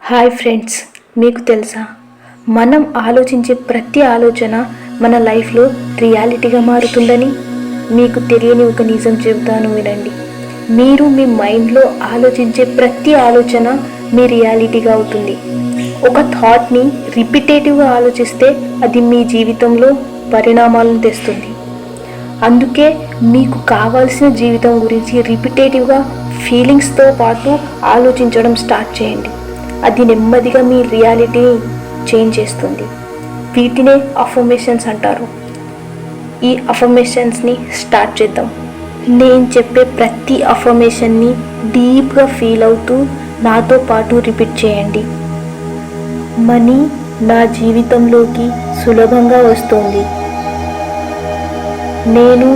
Hi friends, మీకు తెలుసా మనం ఆలోచించే ప్రతి ఆలోచన మన లైఫ్లో రియాలిటీగా మారుతుందని? మీకు తెలియని ఒక నిజం చెబుతాను, వినండి. మీరు మీ మైండ్లో ఆలోచించే ప్రతి ఆలోచన మీ రియాలిటీగా అవుతుంది. ఒక థాట్ని రిపిటేటివ్గా ఆలోచిస్తే అది మీ జీవితంలో పరిణామాలను తెస్తుంది. అందుకే మీకు కావాల్సిన జీవితం గురించి రిపిటేటివ్గా ఫీలింగ్స్తో పాటు ఆలోచించడం స్టార్ట్ చేయండి. అది నెమ్మదిగా మీ రియాలిటీని చేంజ్ చేస్తుంది. వీటినే అఫర్మేషన్స్ అంటారు. ఈ అఫర్మేషన్స్ని స్టార్ట్ చేద్దాం. నేను చెప్పే ప్రతి అఫర్మేషన్ని డీప్గా ఫీల్ అవుతూ నాతో పాటు రిపీట్ చేయండి. మనీ నా జీవితంలోకి సులభంగా వస్తుంది. నేను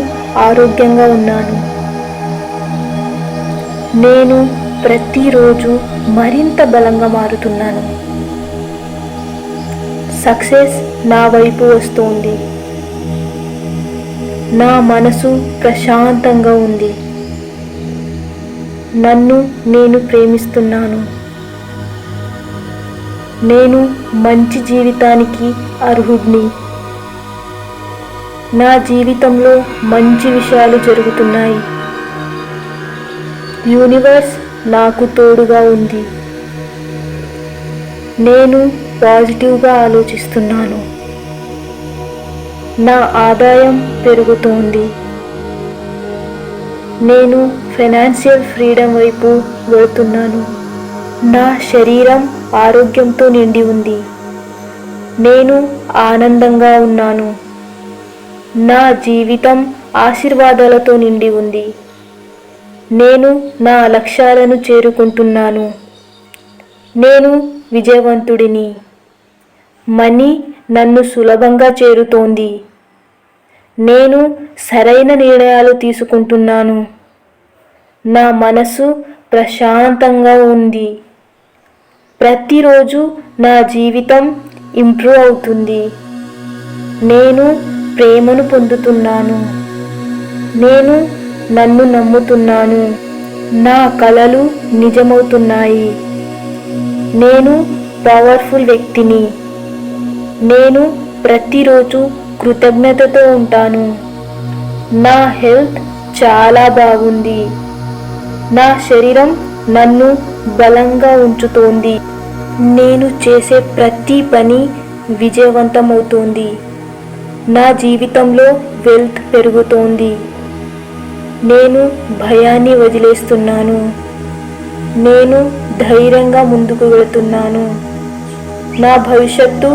ఆరోగ్యంగా ఉన్నాను. నేను ప్రతిరోజు మరింత బలంగా మారుతున్నాను. సక్సెస్ నా వైపు వస్తుంది. నా మనసు ప్రశాంతంగా ఉంది. నన్ను నేను ప్రేమిస్తున్నాను. నేను మంచి జీవితానికి అర్హుడిని. నా జీవితంలో మంచి విషయాలు జరుగుతున్నాయి. యూనివర్స్ నాకు తోడుగా ఉంది. నేను పాజిటివ్గా ఆలోచిస్తున్నాను. నా ఆదాయం పెరుగుతోంది. నేను ఫైనాన్షియల్ ఫ్రీడమ్ వైపు వెళుతున్నాను. నా శరీరం ఆరోగ్యంతో నిండి ఉంది. నేను ఆనందంగా ఉన్నాను. నా జీవితం ఆశీర్వాదాలతో నిండి ఉంది. నేను నా లక్ష్యాలను చేరుకుంటున్నాను. నేను విజయవంతుడిని. మనీ నన్ను సులభంగా చేరుతోంది. నేను సరైన నిర్ణయాలు తీసుకుంటున్నాను. నా మనసు ప్రశాంతంగా ఉంది. ప్రతిరోజు నా జీవితం ఇంప్రూవ్ అవుతుంది. నేను ప్రేమను పొందుతున్నాను. నేను నన్ను నమ్ముతున్నాను. నా కలలు నిజమవుతున్నాయి. నేను పవర్ఫుల్ వ్యక్తిని. నేను ప్రతిరోజు కృతజ్ఞతతో ఉంటాను. నా హెల్త్ చాలా బాగుంది. నా శరీరం నన్ను బలంగా ఉంచుతోంది. నేను చేసే ప్రతి పని విజయవంతమవుతోంది. నా జీవితంలో వెల్త్ పెరుగుతోంది. నేను భయాన్ని వదిలేస్తున్నాను. నేను ధైర్యంగా ముందుకు వెళుతున్నాను. నా భవిష్యత్తు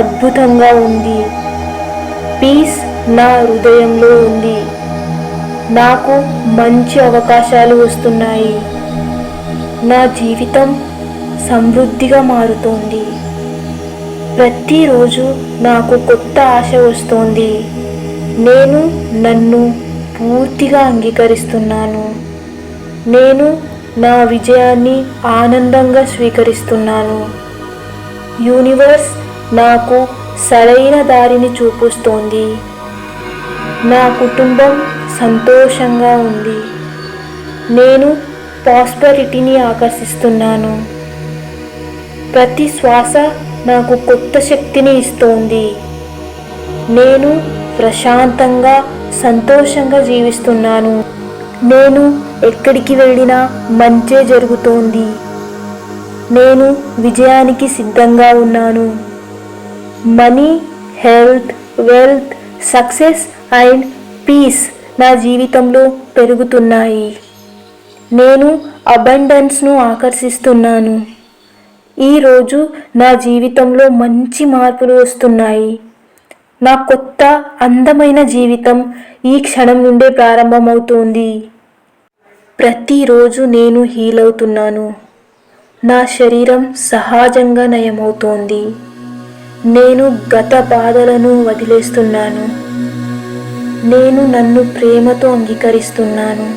అద్భుతంగా ఉంది. పీస్ నా హృదయంలో ఉంది. నాకు మంచి అవకాశాలు వస్తున్నాయి. నా జీవితం సమృద్ధిగా మారుతోంది. ప్రతిరోజు నాకు కొత్త ఆశ వస్తోంది. నేను నన్ను పూర్తిగా అంగీకరిస్తున్నాను. నేను నా విజయాన్ని ఆనందంగా స్వీకరిస్తున్నాను. యూనివర్స్ నాకు సరైన దారిని చూపిస్తోంది. నా కుటుంబం సంతోషంగా ఉంది. నేను ప్రాస్పెరిటీని ఆకర్షిస్తున్నాను. ప్రతి శ్వాస నాకు కొత్త శక్తిని ఇస్తోంది. నేను ప్రశాంతంగా సంతోషంగా జీవిస్తున్నాను. నేను ఎక్కడికి వెళ్ళినా మంచే జరుగుతోంది. నేను విజయానికి సిద్ధంగా ఉన్నాను. Money, health, wealth, success and peace నా జీవితంలో పెరుగుతున్నాయి. నేను అబండెన్స్ను ఆకర్షిస్తున్నాను. ఈరోజు నా జీవితంలో మంచి మార్పులు వస్తున్నాయి. నా కొత్త అందమైన జీవితం ఈ క్షణం నుండే ప్రారంభమవుతోంది. ప్రతిరోజు నేను హీల్ అవుతున్నాను. నా శరీరం సహజంగా నయమవుతోంది. నేను గత బాధలను వదిలేస్తున్నాను. నేను నన్ను ప్రేమతో అంగీకరిస్తున్నాను.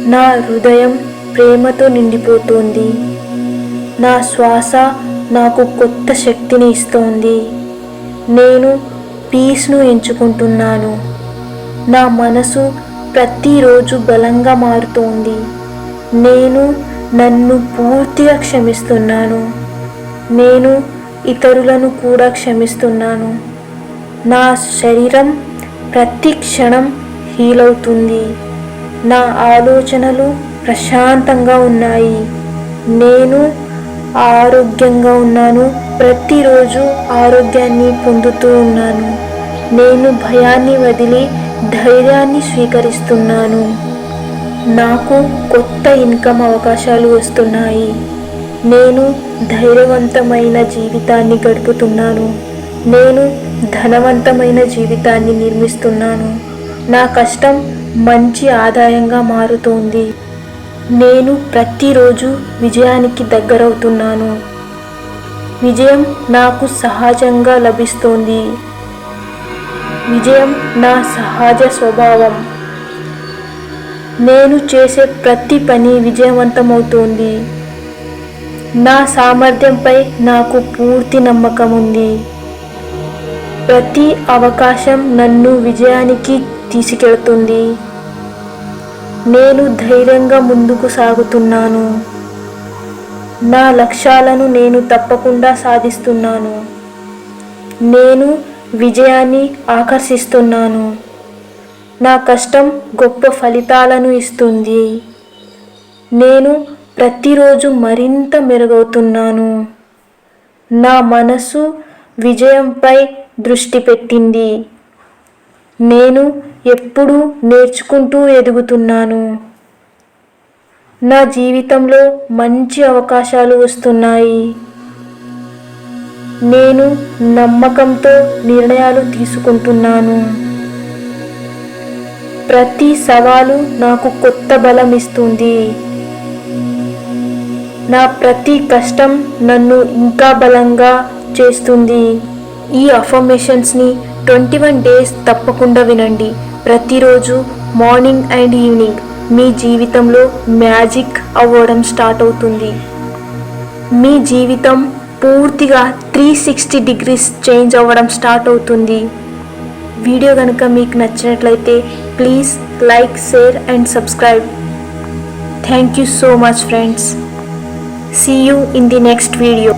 నా హృదయం ప్రేమతో నిండిపోతోంది. నా శ్వాస నాకు కొత్త శక్తిని ఇస్తోంది. నేను పీస్ను ఎంచుకుంటున్నాను. నా మనసు ప్రతిరోజు బలంగా మారుతోంది. నేను నన్ను పూర్తిగా క్షమిస్తున్నాను. నేను ఇతరులను కూడా క్షమిస్తున్నాను. నా శరీరం ప్రతి క్షణం హీల్ అవుతుంది. నా ఆలోచనలు ప్రశాంతంగా ఉన్నాయి. నేను ఆరోగ్యంగా ఉన్నాను. ప్రతిరోజు ఆరోగ్యాన్ని పొందుతూ ఉన్నాను. నేను భయాన్ని వదిలి ధైర్యాన్ని స్వీకరిస్తున్నాను. నాకు కొత్త ఇన్కమ్ అవకాశాలు వస్తున్నాయి. నేను ధైర్యవంతమైన జీవితాన్ని గడుపుతున్నాను. నేను ధనవంతమైన జీవితాన్ని నిర్మిస్తున్నాను. నా కష్టం మంచి ఆదాయంగా మారుతోంది. నేను ప్రతిరోజు విజయానికి దగ్గరవుతున్నాను. విజయం నాకు సహజంగా లభిస్తోంది. విజయం నా సహజ స్వభావం. నేను చేసే ప్రతి పని విజయవంతమవుతోంది. నా సామర్థ్యంపై నాకు పూర్తి నమ్మకం ఉంది. ప్రతి అవకాశం నన్ను విజయానికి తీసుకెళ్తుంది. నేను ధైర్యంగా ముందుకు సాగుతున్నాను. నా లక్ష్యాలను నేను తప్పకుండా సాధిస్తున్నాను. నేను విజయాన్ని ఆకర్షిస్తున్నాను. నా కష్టం గొప్ప ఫలితాలను ఇస్తుంది. నేను ప్రతిరోజు మరింత మెరుగవుతున్నాను. నా మనసు విజయంపై దృష్టి పెట్టింది. నేను ఎప్పుడూ నేర్చుకుంటూ ఎదుగుతున్నాను. నా జీవితంలో మంచి అవకాశాలు వస్తున్నాయి. నేను నమ్మకంతో నిర్ణయాలు తీసుకుంటున్నాను. ప్రతి సవాలు నాకు కొత్త బలం ఇస్తుంది. నా ప్రతి కష్టం నన్ను ఇంకా బలంగా చేస్తుంది. ఈ అఫర్మేషన్స్ని 21 డేస్ తప్పకుండా వినండి. ప్రతిరోజు మార్నింగ్ అండ్ ఈవినింగ్ మీ జీవితంలో మ్యాజిక్ అవ్వడం స్టార్ట్ అవుతుంది. మీ జీవితం పూర్తిగా 360 డిగ్రీస్ చేంజ్ అవ్వడం స్టార్ట్ అవుతుంది. వీడియో కనుక మీకు నచ్చినట్లయితే please like, share and subscribe. Thank you so much friends. See you in the next video.